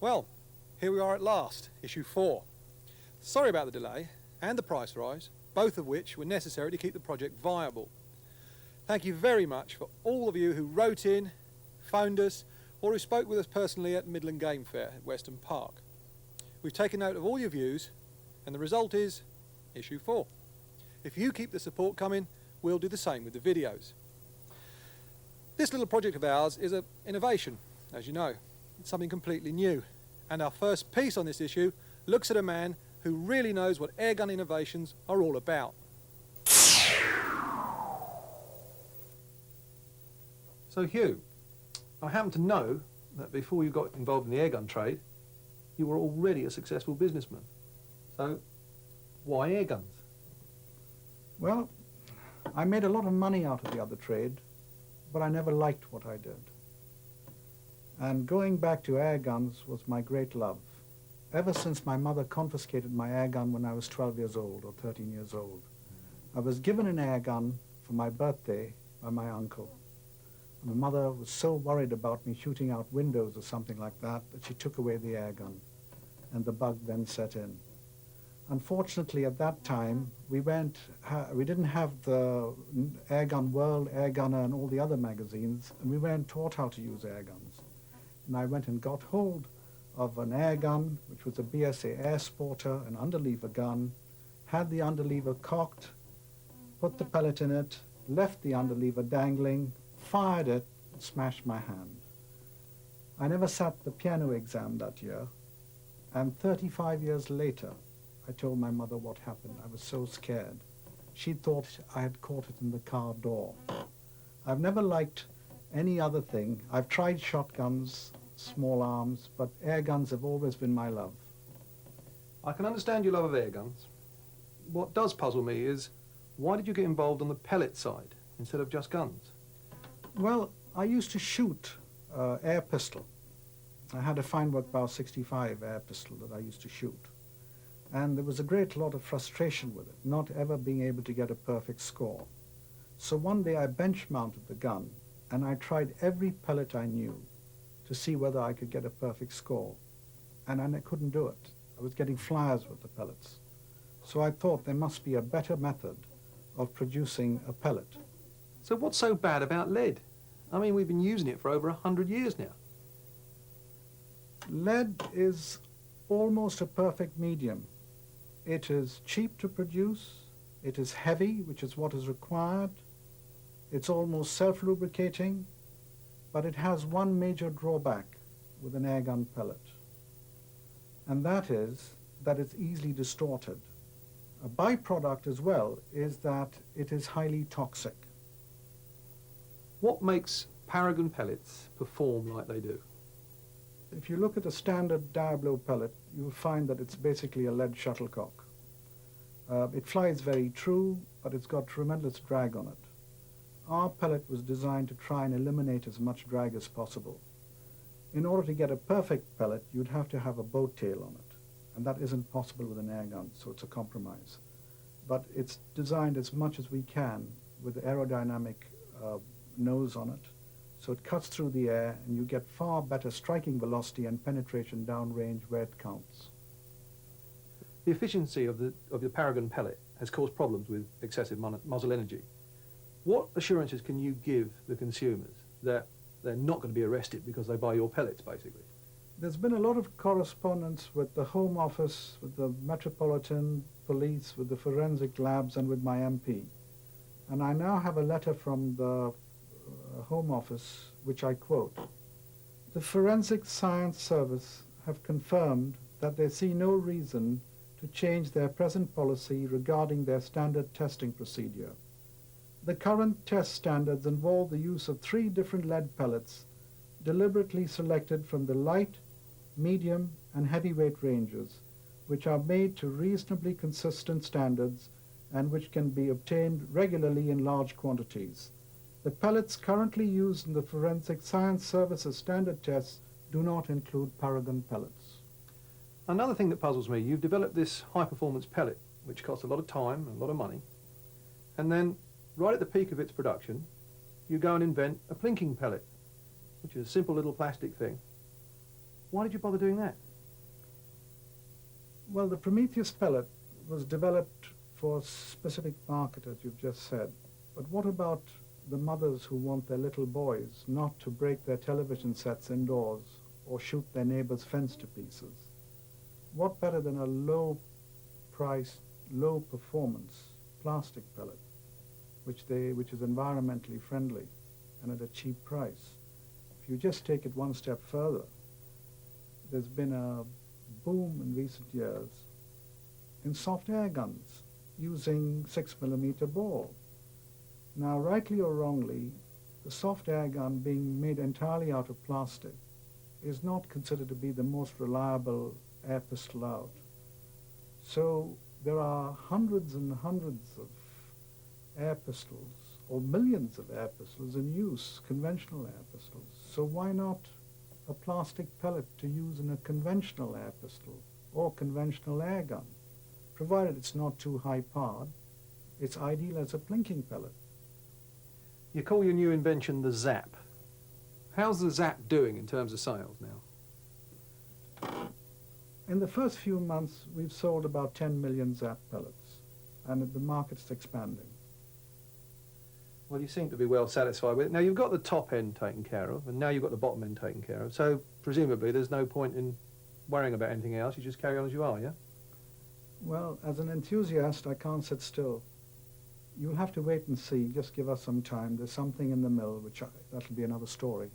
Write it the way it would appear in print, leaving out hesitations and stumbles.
Well, here we are at last, issue 4. Sorry about the delay and the price rise, both of which were necessary to keep the project viable. Thank you very much for all of you who wrote in, phoned us, or who spoke with us personally at Midland Game Fair at Weston Park. We've taken note of all your views, and the result is issue 4. If you keep the support coming, we'll do the same with the videos. This little project of ours is an innovation, as you know. It's something completely new. And our first piece on this issue looks at a man who really knows what airgun innovations are all about. So Hugh, I happen to know that before you got involved in the airgun trade, you were already a successful businessman. So why airguns? Well, I made a lot of money out of the other trade, but I never liked what I did. And going back to airguns was my great love. Ever since my mother confiscated my airgun when I was 12 years old or 13 years old, I was given an airgun for my birthday by my uncle. My mother was so worried about me shooting out windows or something like that that she took away the airgun, and the bug then set in. Unfortunately, at that time, we didn't have the Airgun World, Airgunner, and all the other magazines, and we weren't taught how to use airguns. And I went and got hold of an airgun, which was a BSA Air Sporter, an underlever gun, had the underlever cocked, put the pellet in it, left the underlever dangling, fired it, and smashed my hand. I never sat the piano exam that year, and 35 years later, I told my mother what happened. I was so scared. She thought I had caught it in the car door. I've never liked any other thing. I've tried shotguns, small arms, but air guns have always been my love. I can understand your love of air guns. What does puzzle me is, why did you get involved on the pellet side instead of just guns? Well, I used to shoot air pistol. I had a Feinwerk Bau 65 air pistol that I used to shoot. And there was a great lot of frustration with it, not ever being able to get a perfect score. So one day I bench mounted the gun, and I tried every pellet I knew to see whether I could get a perfect score. And I couldn't do it. I was getting flyers with the pellets. So I thought there must be a better method of producing a pellet. So what's so bad about lead? I mean, we've been using it for over 100 years now. Lead is almost a perfect medium. It is cheap to produce, it is heavy, which is what is required, it's almost self-lubricating, but it has one major drawback with an airgun pellet, and that is that it's easily distorted. A byproduct as well is that it is highly toxic. What makes Paragon pellets perform like they do? If you look at a standard Diablo pellet, you'll find that it's basically a lead shuttlecock. It flies very true, but it's got tremendous drag on it. Our pellet was designed to try and eliminate as much drag as possible. In order to get a perfect pellet, you'd have to have a boat tail on it, and that isn't possible with an airgun, so it's a compromise. But it's designed as much as we can with aerodynamic nose on it, so it cuts through the air and you get far better striking velocity and penetration downrange where it counts. The efficiency of the Paragon pellet has caused problems with excessive muzzle energy. What assurances can you give the consumers that they're not going to be arrested because they buy your pellets, basically? There's been a lot of correspondence with the Home Office, with the Metropolitan Police, with the forensic labs, and with my MP. And I now have a letter from the Home Office, which I quote. The Forensic Science Service have confirmed that they see no reason to change their present policy regarding their standard testing procedure. The current test standards involve the use of 3 different lead pellets deliberately selected from the light, medium, and heavyweight ranges, which are made to reasonably consistent standards and which can be obtained regularly in large quantities. The pellets currently used in the Forensic Science Service's standard tests do not include Paragon pellets. Another thing that puzzles me, you've developed this high-performance pellet, which costs a lot of time and a lot of money, and then, right at the peak of its production, you go and invent a plinking pellet, which is a simple little plastic thing. Why did you bother doing that? Well, the Prometheus pellet was developed for a specific market, as you've just said. But what about the mothers who want their little boys not to break their television sets indoors or shoot their neighbor's fence to pieces? What better than a low-priced, low-performance plastic pellet, which is environmentally friendly and at a cheap price? If you just take it one step further, there's been a boom in recent years in soft air guns using 6mm ball. Now, rightly or wrongly, the soft air gun being made entirely out of plastic is not considered to be the most reliable air pistol out. So there are hundreds and hundreds of air pistols, or millions of air pistols in use, conventional air pistols. So why not a plastic pellet to use in a conventional air pistol or conventional air gun? Provided it's not too high-powered, it's ideal as a plinking pellet. You call your new invention the Zap. How's the Zap doing in terms of sales now? In the first few months, we've sold about 10 million Zap pellets, and the market's expanding. Well, you seem to be well satisfied with it. Now, you've got the top end taken care of, and now you've got the bottom end taken care of, so presumably there's no point in worrying about anything else. You just carry on as you are, yeah? Well, as an enthusiast, I can't sit still. You'll have to wait and see. Just give us some time. There's something in the mill, that'll be another story.